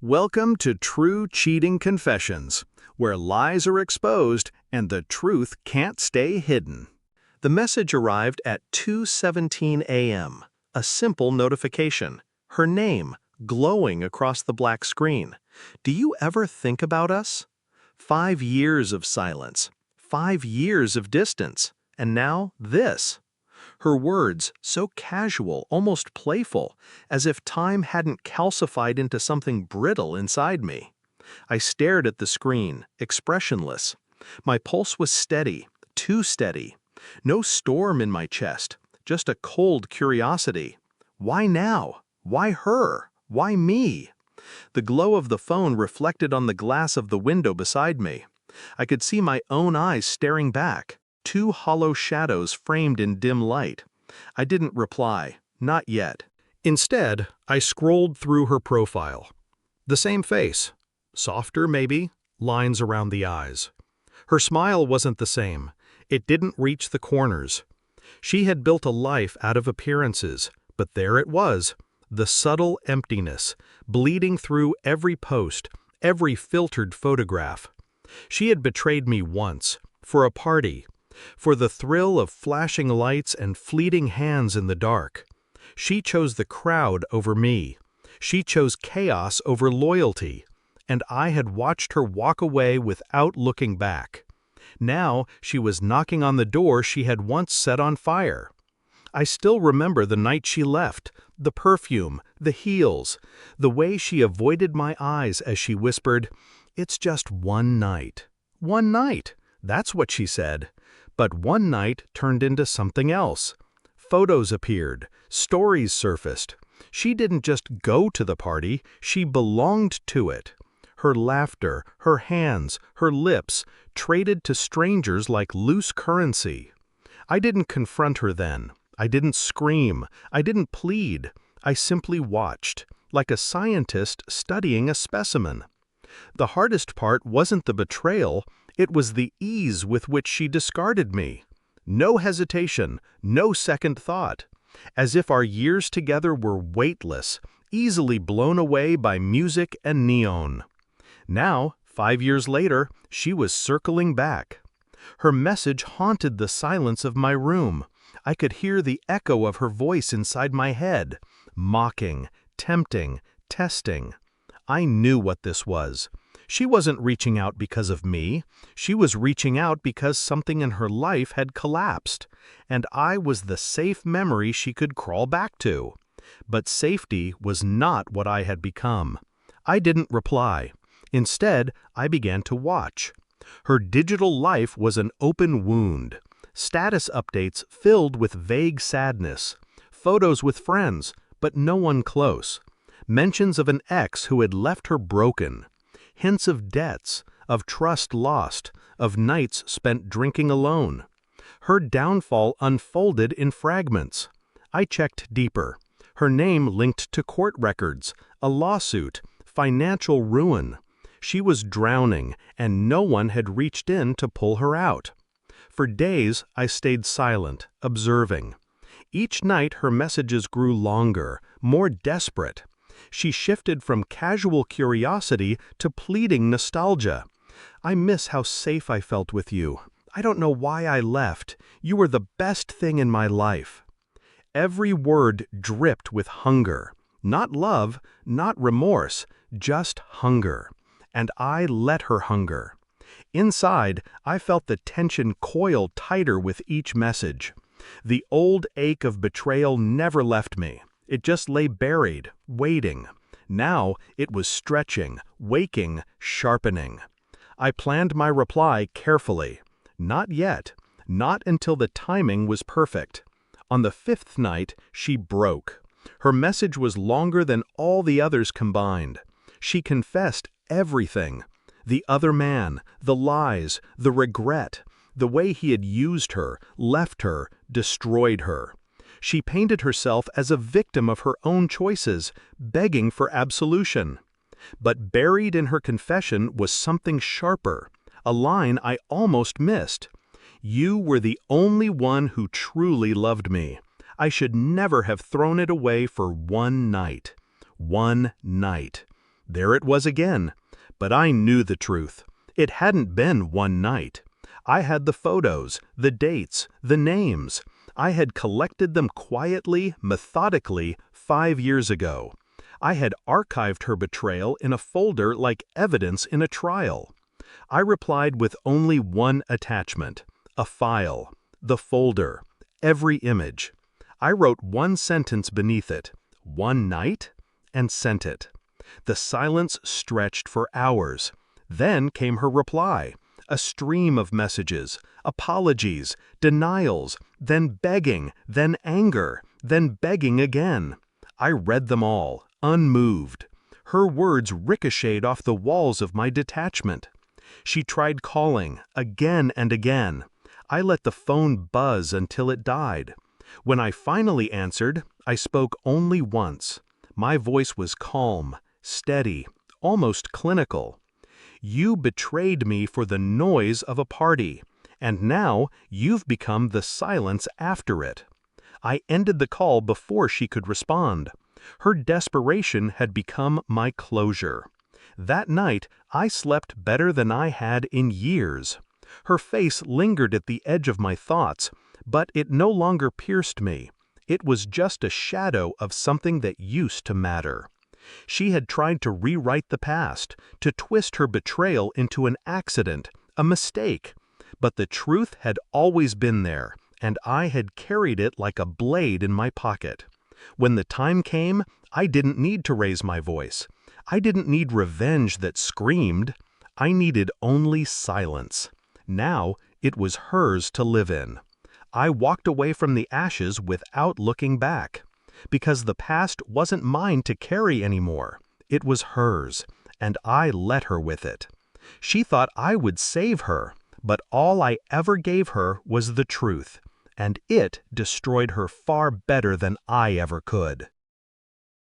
Welcome to True Cheating Confessions, where lies are exposed and the truth can't stay hidden. The message arrived at 2:17 a.m., a simple notification. Her name, glowing across the black screen. Do you ever think about us? 5 years of silence, 5 years of distance, and now this. Her words, so casual, almost playful, as if time hadn't calcified into something brittle inside me. I stared at the screen, expressionless. My pulse was steady, too steady. No storm in my chest, just a cold curiosity. Why now? Why her? Why me? The glow of the phone reflected on the glass of the window beside me. I could see my own eyes staring back. 2 hollow shadows framed in dim light. I didn't reply, not yet. Instead, I scrolled through her profile. The same face. Softer, maybe, lines around the eyes. Her smile wasn't the same. It didn't reach the corners. She had built a life out of appearances, but there it was, the subtle emptiness, bleeding through every post, every filtered photograph. She had betrayed me once, for a party, for the thrill of flashing lights and fleeting hands in the dark. She chose the crowd over me. She chose chaos over loyalty, and I had watched her walk away without looking back. Now she was knocking on the door she had once set on fire. I still remember the night she left, the perfume, the heels, the way she avoided my eyes as she whispered, "It's just one night." One night, that's what she said. But one night turned into something else. Photos appeared, stories surfaced. She didn't just go to the party, she belonged to it. Her laughter, her hands, her lips, traded to strangers like loose currency. I didn't confront her then. I didn't scream. I didn't plead. I simply watched, like a scientist studying a specimen. The hardest part wasn't the betrayal, it was the ease with which she discarded me. No hesitation, no second thought. As if our years together were weightless, easily blown away by music and neon. Now, 5 years later, she was circling back. Her message haunted the silence of my room. I could hear the echo of her voice inside my head, mocking, tempting, testing. I knew what this was. She wasn't reaching out because of me. She was reaching out because something in her life had collapsed, and I was the safe memory she could crawl back to. But safety was not what I had become. I didn't reply. Instead, I began to watch. Her digital life was an open wound. Status updates filled with vague sadness. Photos with friends, but no one close. Mentions of an ex who had left her broken. Hints of debts, of trust lost, of nights spent drinking alone. Her downfall unfolded in fragments. I checked deeper. Her name linked to court records, a lawsuit, financial ruin. She was drowning, and no one had reached in to pull her out. For days, I stayed silent, observing. Each night her messages grew longer, more desperate. She shifted from casual curiosity to pleading nostalgia. "I miss how safe I felt with you. I don't know why I left. You were the best thing in my life." Every word dripped with hunger. Not love, not remorse, just hunger. And I let her hunger. Inside, I felt the tension coil tighter with each message. The old ache of betrayal never left me. It just lay buried, waiting. Now it was stretching, waking, sharpening. I planned my reply carefully. Not yet. Not until the timing was perfect. On the 5th night, she broke. Her message was longer than all the others combined. She confessed everything. The other man, the lies, the regret, the way he had used her, left her, destroyed her. She painted herself as a victim of her own choices, begging for absolution. But buried in her confession was something sharper, a line I almost missed. "You were the only one who truly loved me. I should never have thrown it away for one night." One night. There it was again. But I knew the truth. It hadn't been one night. I had the photos, the dates, the names. I had collected them quietly, methodically, 5 years ago. I had archived her betrayal in a folder like evidence in a trial. I replied with only one attachment, a file, the folder, every image. I wrote one sentence beneath it, one night, and sent it. The silence stretched for hours. Then came her reply, a stream of messages, apologies, denials, then begging, then anger, then begging again. I read them all, unmoved. Her words ricocheted off the walls of my detachment. She tried calling, again and again. I let the phone buzz until it died. When I finally answered, I spoke only once. My voice was calm, steady, almost clinical. You betrayed me for the noise of a party, and now you've become the silence after it. I ended the call before she could respond. Her desperation had become my closure. That night, I slept better than I had in years. Her face lingered at the edge of my thoughts, but it no longer pierced me. It was just a shadow of something that used to matter. She had tried to rewrite the past, to twist her betrayal into an accident, a mistake. But the truth had always been there, and I had carried it like a blade in my pocket. When the time came, I didn't need to raise my voice. I didn't need revenge that screamed. I needed only silence. Now it was hers to live in. I walked away from the ashes without looking back. Because the past wasn't mine to carry anymore. It was hers, and I let her with it. She thought I would save her, but all I ever gave her was the truth, and it destroyed her far better than I ever could.